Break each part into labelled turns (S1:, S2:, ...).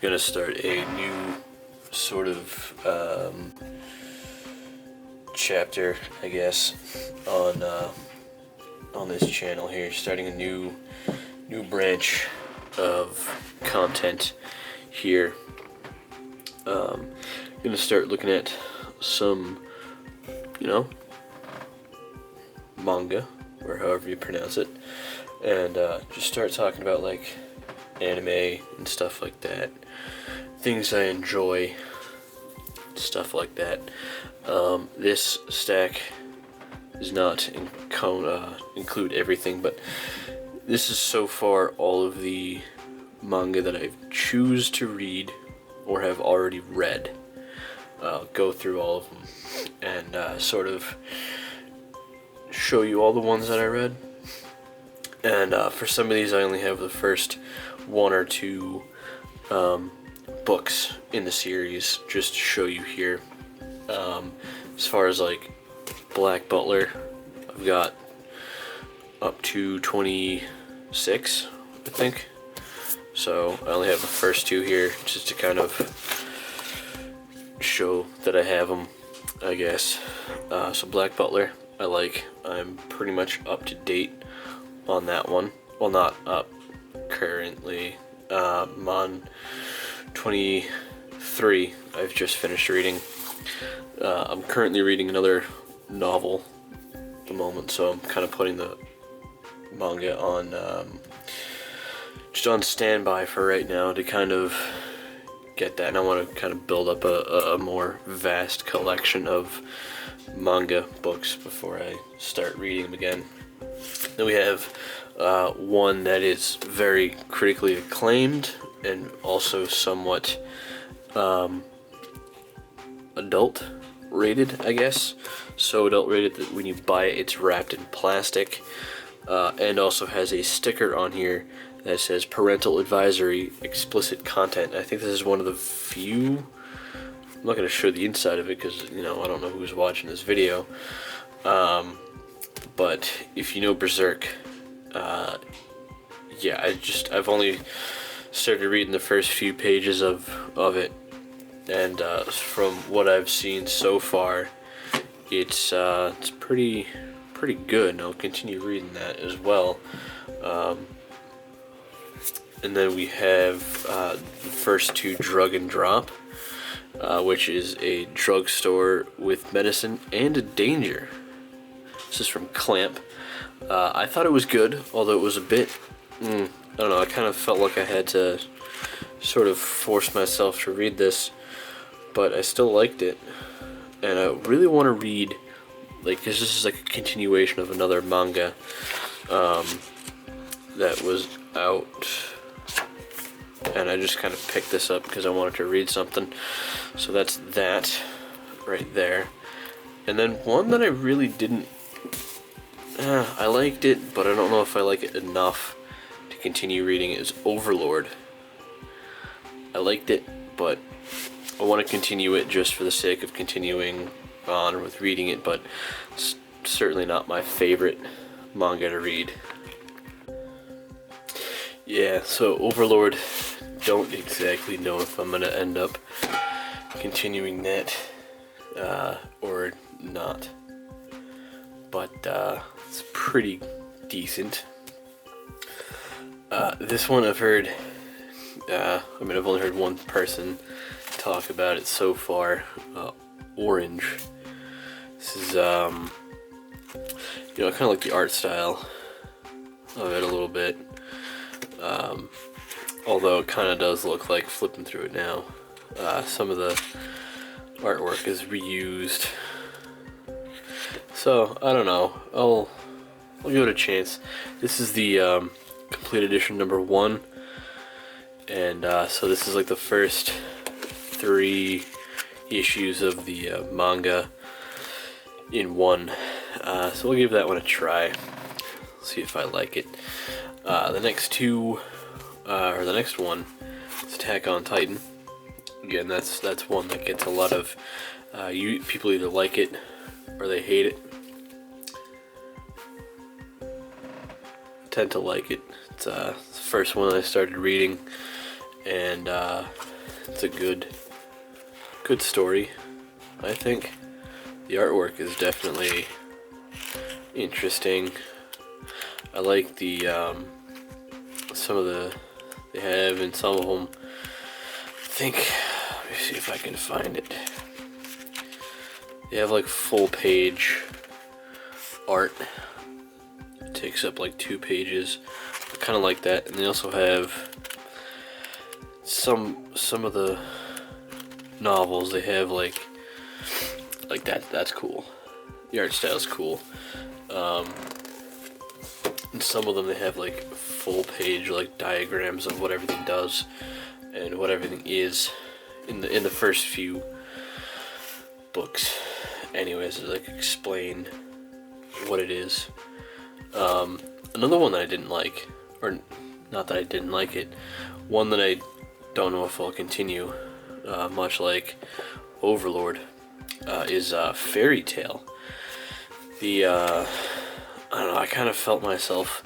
S1: gonna start a new sort of chapter, I guess, on this channel here. Starting a new branch of content here. Gonna start looking at some, manga, or however you pronounce it, and just start talking about like anime and stuff like that, things I enjoy, stuff like that. This stack does not include everything, but this is so far all of the manga that I choose to read or have already read. I'll go through all of them and sort of show you all the ones that I read. And for some of these, I only have the first one or two books in the series, just to show you here. As far as like Black Butler, I've got up to 26, I think. So I only have the first two here, just to kind of show that I have them, I guess. So Black Butler, I'm pretty much up to date on that one. Well, not up currently. I'm on 23. I've just finished reading. I'm currently reading another novel at the moment, so I'm kind of putting the manga on just on standby for right now to kind of get that, and I want to kind of build up a more vast collection of manga books before I start reading them again. Then we have one that is very critically acclaimed and also somewhat adult rated, I guess. So adult rated that when you buy it, it's wrapped in plastic, and also has a sticker on here that says parental advisory, explicit content. I think this is one of the few. I'm not going to show the inside of it because I don't know who's watching this video. But if you know Berserk, I've only started reading the first few pages of it, and from what I've seen so far, it's pretty good, and I'll continue reading that as well. And then we have the first two, Drug and Drop, which is a drugstore with medicine and a danger. This is from Clamp. I thought it was good, although it was a bit, I don't know, I kind of felt like I had to sort of force myself to read this, but I still liked it. And I really want to read, because this is like a continuation of another manga that was out, and I just kind of picked this up because I wanted to read something. So that's that right there. And then one that I really didn't, I liked it, but I don't know if I like it enough to continue reading it, is Overlord. I liked it, but I want to continue it just for the sake of continuing on with reading it, but it's certainly not my favorite manga to read. Yeah, so Overlord, don't exactly know if I'm going to end up continuing that or not, but it's pretty decent. This one I've heard, I've only heard one person talk about it so far, Orange. This is, kind of like the art style of it a little bit. Although it kind of does look like, flipping through it now, some of the artwork is reused. So I don't know. I'll give it a chance. This is the complete edition number 1, and so this is like the first 3 issues of the manga in one. So we'll give that one a try. See if I like it. The next two, or the next one, is Attack on Titan. Again, that's one that gets a lot of people either like it or they hate it. I tend to like it. It's the first one I started reading, and it's a good story. I think the artwork is definitely interesting. I like the some of the they have, and some of them. I think. Let me see if I can find it. They have like full page art. It takes up like 2 pages. I kind of like that, and they also have some of the novels. They have like that. That's cool. The art style's cool. And some of them they have like full page like diagrams of what everything does and what everything is in the first few books. Anyways, like explain what it is. Another one that I didn't like, or not that I didn't like it, one that I don't know if I'll continue, much like Overlord, is Fairy Tale. I don't know, I kind of felt myself,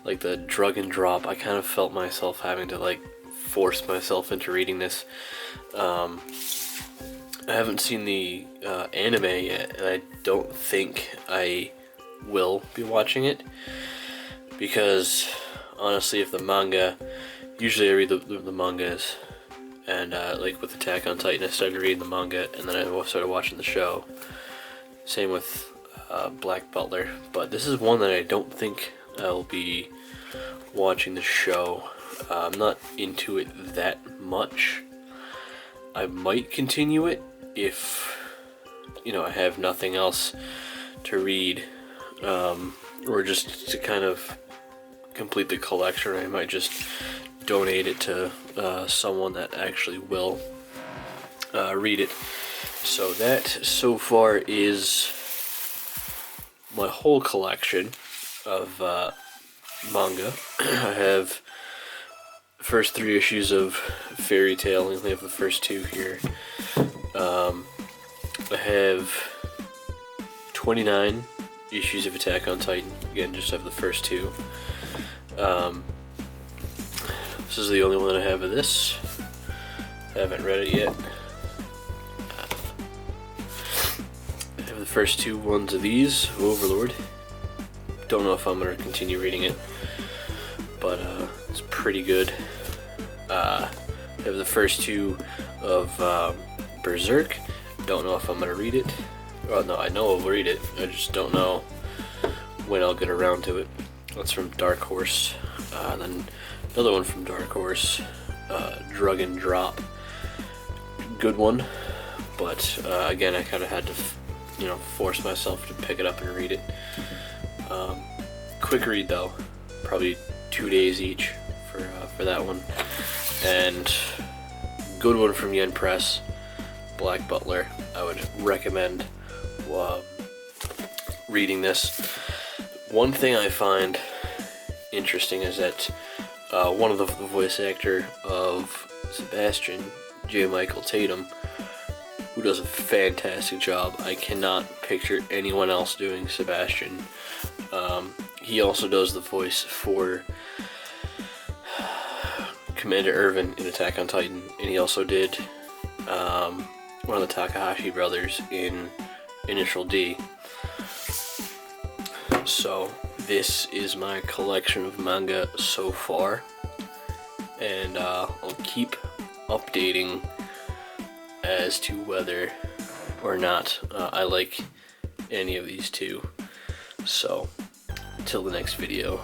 S1: like the drug and drop, I kind of felt myself having to like force myself into reading this. I haven't seen the anime yet, and I don't think I will be watching it, because honestly, if the manga, usually I read the mangas, and like with Attack on Titan I started reading the manga and then I started watching the show. Same with Black Butler, but this is one that I don't think I'll be watching the show. I'm not into it that much. I might continue it if, you know, I have nothing else to read, or just to kind of complete the collection. I might just donate it to someone that actually will read it. So that so far is my whole collection of manga. I have the first 3 issues of Fairy Tale. I only have the first 2 here. I have 29 issues of Attack on Titan. Again, just have the first 2. This is the only one that I have of this. Haven't read it yet. I have the first 2 ones of these, Overlord. Don't know if I'm going to continue reading it, but it's pretty good. I have the first 2 of Berserk. Don't know if I'm going to read it. Well, no, I know I'll read it. I just don't know when I'll get around to it. That's from Dark Horse. Then another one from Dark Horse, Drug and Drop. Good one, but again, I kind of had to, you know, force myself to pick it up and read it. Quick read though, probably 2 days each for that one. And good one from Yen Press, Black Butler. I would recommend reading this. One thing I find interesting is that one of the voice actor of Sebastian, J. Michael Tatum, who does a fantastic job. I cannot picture anyone else doing Sebastian. He also does the voice for Commander Irvin in Attack on Titan, and he also did one of the Takahashi brothers in Initial D. So this is my collection of manga so far, and I'll keep updating as to whether or not I like any of these 2. So until the next video.